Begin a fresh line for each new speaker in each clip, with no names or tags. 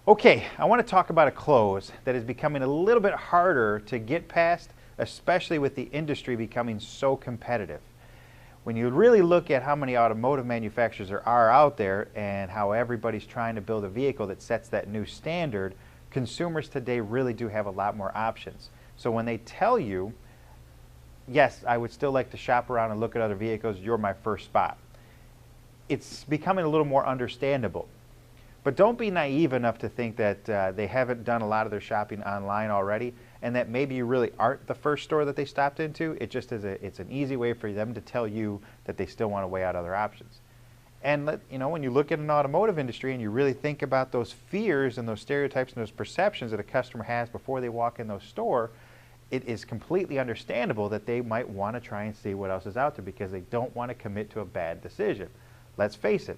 Okay, I want to talk about a close that is becoming a little bit harder to get past, especially with the industry becoming so competitive. When you really look at how many automotive manufacturers there are out there and how everybody's trying to build a vehicle that sets that new standard, consumers today really do have a lot more options. So when they tell you, yes, I would still like to shop around and look at other vehicles, you're my first spot, it's becoming a little more understandable. But don't be naive enough to think that they haven't done a lot of their shopping online already, and that maybe you really aren't the first store that they stopped into. It just is it's an easy way for them to tell you that they still want to weigh out other options. And when you look at an automotive industry and you really think about those fears and those stereotypes and those perceptions that a customer has before they walk in those store, it is completely understandable that they might want to try and see what else is out there because they don't want to commit to a bad decision. Let's face it.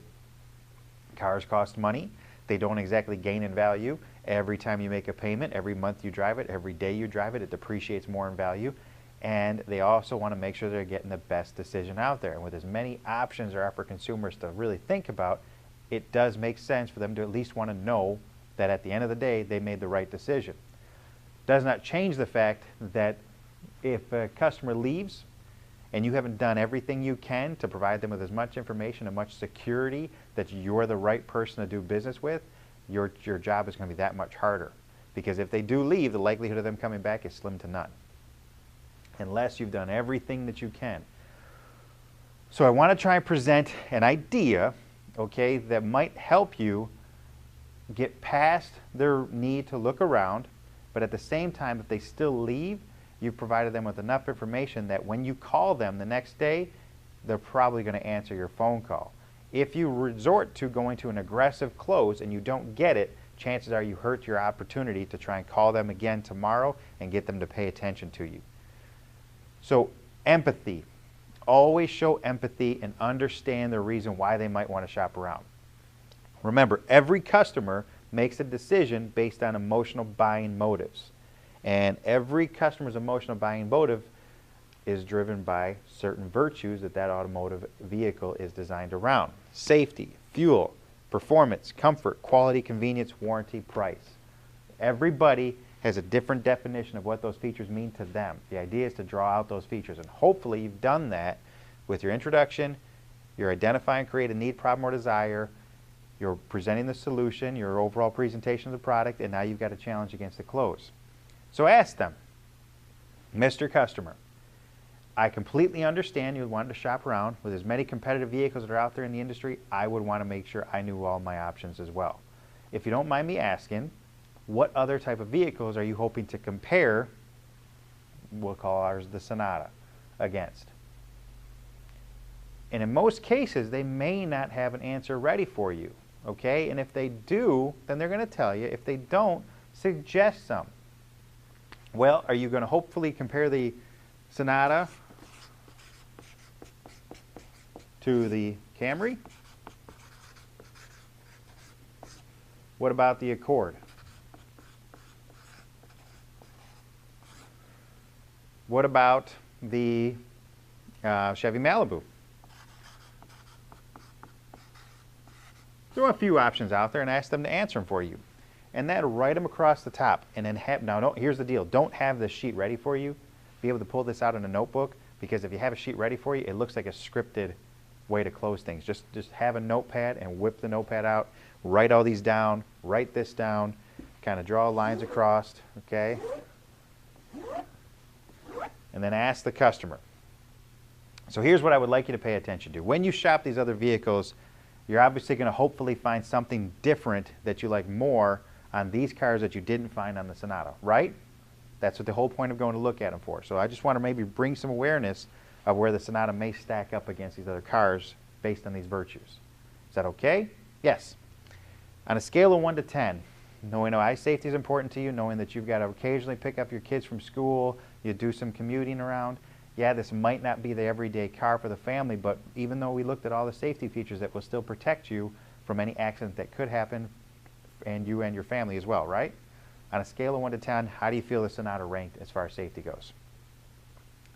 Cars cost money. They don't exactly gain in value. Every time you make a payment, every month you drive it, every day you drive it, it depreciates more in value. And they also want to make sure they're getting the best decision out there. And with as many options there are for consumers to really think about, it does make sense for them to at least want to know that at the end of the day, they made the right decision. Does not change the fact that if a customer leaves, and you haven't done everything you can to provide them with as much information and much security that you're the right person to do business with, your job is going to be that much harder. Because if they do leave, the likelihood of them coming back is slim to none, unless you've done everything that you can. So I want to try and present an idea, okay, that might help you get past their need to look around, but at the same time, if they still leave, you've provided them with enough information that when you call them the next day, they're probably going to answer your phone call. If you resort to going to an aggressive close and you don't get it, chances are you hurt your opportunity to try and call them again tomorrow and get them to pay attention to you. So empathy. Always show empathy and understand the reason why they might want to shop around. Remember, every customer makes a decision based on emotional buying motives. And every customer's emotional buying motive is driven by certain virtues that automotive vehicle is designed around. Safety, fuel, performance, comfort, quality, convenience, warranty, price. Everybody has a different definition of what those features mean to them. The idea is to draw out those features, and hopefully you've done that with your introduction. You're identifying, create a need, problem, or desire. You're presenting the solution, your overall presentation of the product, and now you've got a challenge against the close. So ask them, Mr. Customer, I completely understand you wanted to shop around. With as many competitive vehicles that are out there in the industry, I would want to make sure I knew all my options as well. If you don't mind me asking, what other type of vehicles are you hoping to compare, we'll call ours the Sonata, against? And in most cases, they may not have an answer ready for you, okay? And if they do, then they're going to tell you. If they don't, suggest some. Well, are you going to hopefully compare the Sonata to the Camry? What about the Accord? What about the Chevy Malibu? Throw a few options out there and ask them to answer them for you. And then write them across the top. And then here's the deal. Don't have this sheet ready for you. Be able to pull this out in a notebook, because if you have a sheet ready for you, it looks like a scripted way to close things. Just have a notepad and whip the notepad out. Write all these down. Write this down. Kind of draw lines across, okay? And then ask the customer. So here's what I would like you to pay attention to. When you shop these other vehicles, you're obviously going to hopefully find something different that you like more on these cars that you didn't find on the Sonata, right? That's what the whole point of going to look at them for. So I just want to maybe bring some awareness of where the Sonata may stack up against these other cars based on these virtues. Is that okay? Yes. On a scale of 1 to 10, knowing eye safety is important to you, knowing that you've got to occasionally pick up your kids from school, you do some commuting around, yeah, this might not be the everyday car for the family, but even though we looked at all the safety features, that will still protect you from any accident that could happen, and you and your family as well, right? On a scale of 1 to 10, how do you feel the Sonata ranked as far as safety goes?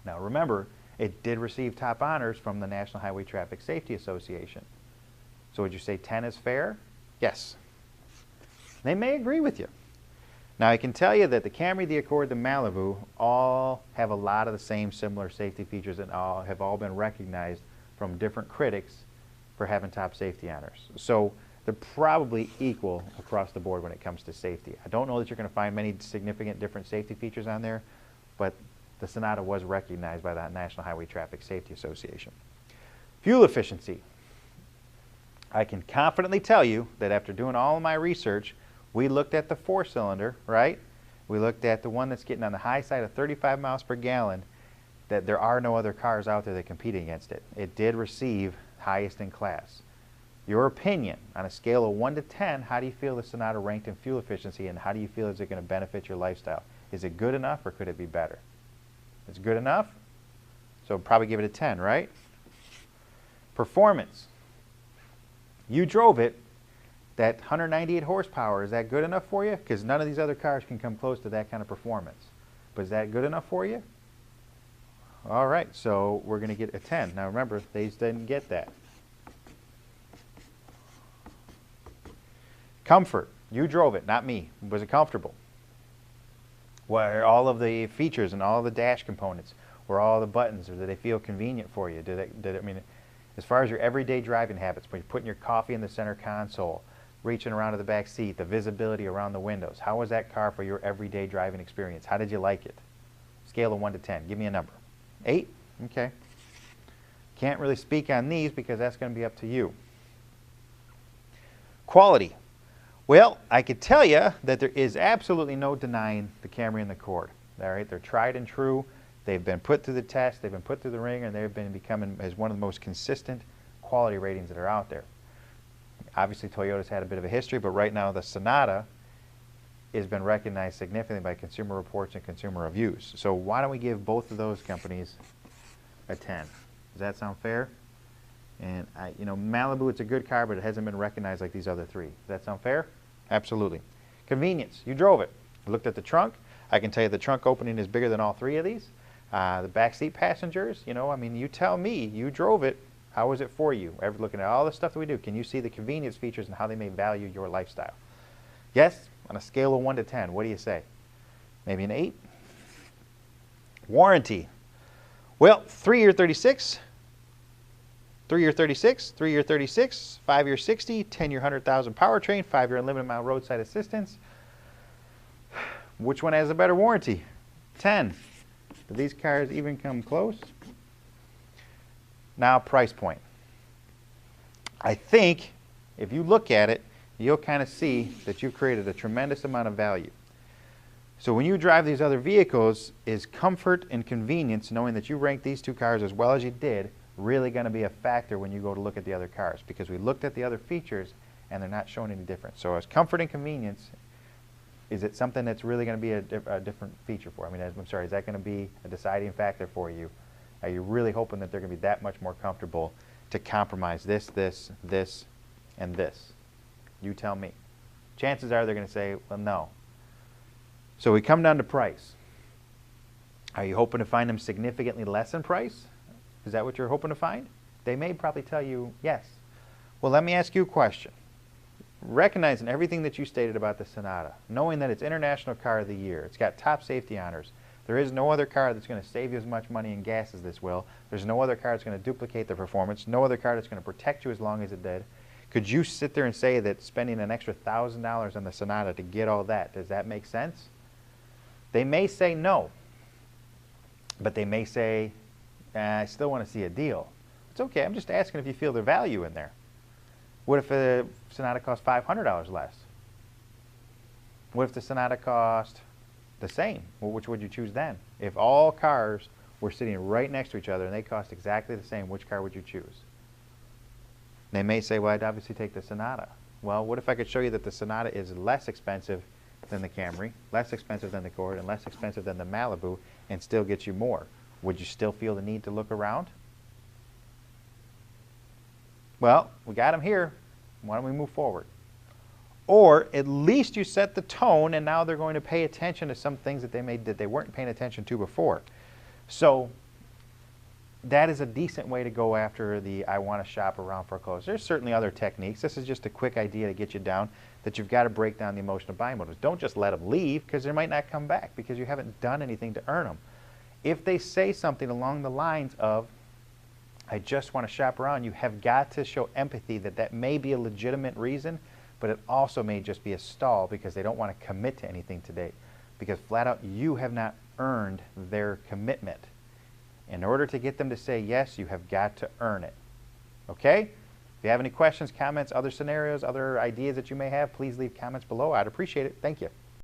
Now remember, it did receive top honors from the National Highway Traffic Safety Association. So would you say 10 is fair? Yes. They may agree with you. Now, I can tell you that the Camry, the Accord, the Malibu all have a lot of the same similar safety features and have all been recognized from different critics for having top safety honors. So they're probably equal across the board when it comes to safety. I don't know that you're going to find many significant different safety features on there, but the Sonata was recognized by the National Highway Traffic Safety Association. Fuel efficiency. I can confidently tell you that after doing all of my research, we looked at the 4-cylinder, right? We looked at the one that's getting on the high side of 35 miles per gallon, that there are no other cars out there that compete against it. It did receive highest in class. Your opinion, on a scale of 1 to 10, how do you feel the Sonata ranked in fuel efficiency, and how do you feel is it going to benefit your lifestyle? Is it good enough, or could it be better? It's good enough, so probably give it a 10, right? Performance. You drove it. That 198 horsepower, is that good enough for you? Because none of these other cars can come close to that kind of performance. But is that good enough for you? All right, so we're going to get a 10. Now remember, they didn't get that. Comfort. You drove it, not me. Was it comfortable? Were all of the features and all the dash components, were all the buttons, or did they feel convenient for you? I mean, as far as your everyday driving habits, when you're putting your coffee in the center console, reaching around to the back seat, the visibility around the windows, how was that car for your everyday driving experience? How did you like it? Scale of 1 to 10. Give me a number. 8? Okay. Can't really speak on these because that's going to be up to you. Quality. Well, I could tell you that there is absolutely no denying the Camry and the Accord. All right, they're tried and true. They've been put through the test. They've been put through the ringer, and they've been becoming as one of the most consistent quality ratings that are out there. Obviously, Toyota's had a bit of a history, but right now the Sonata has been recognized significantly by Consumer Reports and Consumer Reviews. So why don't we give both of those companies a 10? Does that sound fair? And Malibu, it's a good car, but it hasn't been recognized like these other three. Does that sound fair? Absolutely. Convenience. You drove it. I looked at the trunk. I can tell you the trunk opening is bigger than all three of these. The backseat passengers, I mean, you tell me, you drove it. How was it for you? Looking at all the stuff that we do, can you see the convenience features and how they may value your lifestyle? Yes? On a scale of 1 to 10, what do you say? Maybe an 8? Warranty. Well, 3-year 36, 3-year 36, 3-year 36, 5-year 60, 10-year 100,000 powertrain, 5-year unlimited mile roadside assistance. Which one has a better warranty? 10. Do these cars even come close? Now, price point. I think if you look at it, you'll kind of see that you've created a tremendous amount of value. So when you drive these other vehicles, is comfort and convenience, knowing that you ranked these two cars as well as you did, really going to be a factor when you go to look at the other cars? Because we looked at the other features and they're not showing any difference. So as comfort and convenience, is it something that's really going to be a different feature for? I mean, I'm sorry, is that going to be a deciding factor for you? Are you really hoping that they're going to be that much more comfortable to compromise this, this, this, and this? You tell me. Chances are they're going to say, well, no. So we come down to price. Are you hoping to find them significantly less in price? Is that what you're hoping to find? They may probably tell you yes. Well, let me ask you a question. Recognizing everything that you stated about the Sonata, knowing that it's International Car of the Year, it's got top safety honors, there is no other car that's going to save you as much money in gas as this will. There's no other car that's going to duplicate the performance, no other car that's going to protect you as long as it did. Could you sit there and say that spending an extra $1,000 on the Sonata to get all that, does that make sense? They may say no, but they may say, I still want to see a deal. It's okay, I'm just asking if you feel the value in there. What if the Sonata cost $500 less? What if the Sonata cost the same? Well, which would you choose then? If all cars were sitting right next to each other and they cost exactly the same, which car would you choose? They may say, well, I'd obviously take the Sonata. Well, what if I could show you that the Sonata is less expensive than the Camry, less expensive than the Accord, and less expensive than the Malibu, and still get you more? Would you still feel the need to look around? Well, we got them here. Why don't we move forward? Or at least you set the tone, and now they're going to pay attention to some things that they weren't paying attention to before. So that is a decent way to go after the I want to shop around for clothes. There's certainly other techniques. This is just a quick idea to get you down that you've got to break down the emotional buying motives. Don't just let them leave, because they might not come back because you haven't done anything to earn them. If they say something along the lines of, I just want to shop around, you have got to show empathy that that may be a legitimate reason, but it also may just be a stall because they don't want to commit to anything today. Because flat out, you have not earned their commitment. In order to get them to say yes, you have got to earn it. Okay? If you have any questions, comments, other scenarios, other ideas that you may have, please leave comments below. I'd appreciate it. Thank you.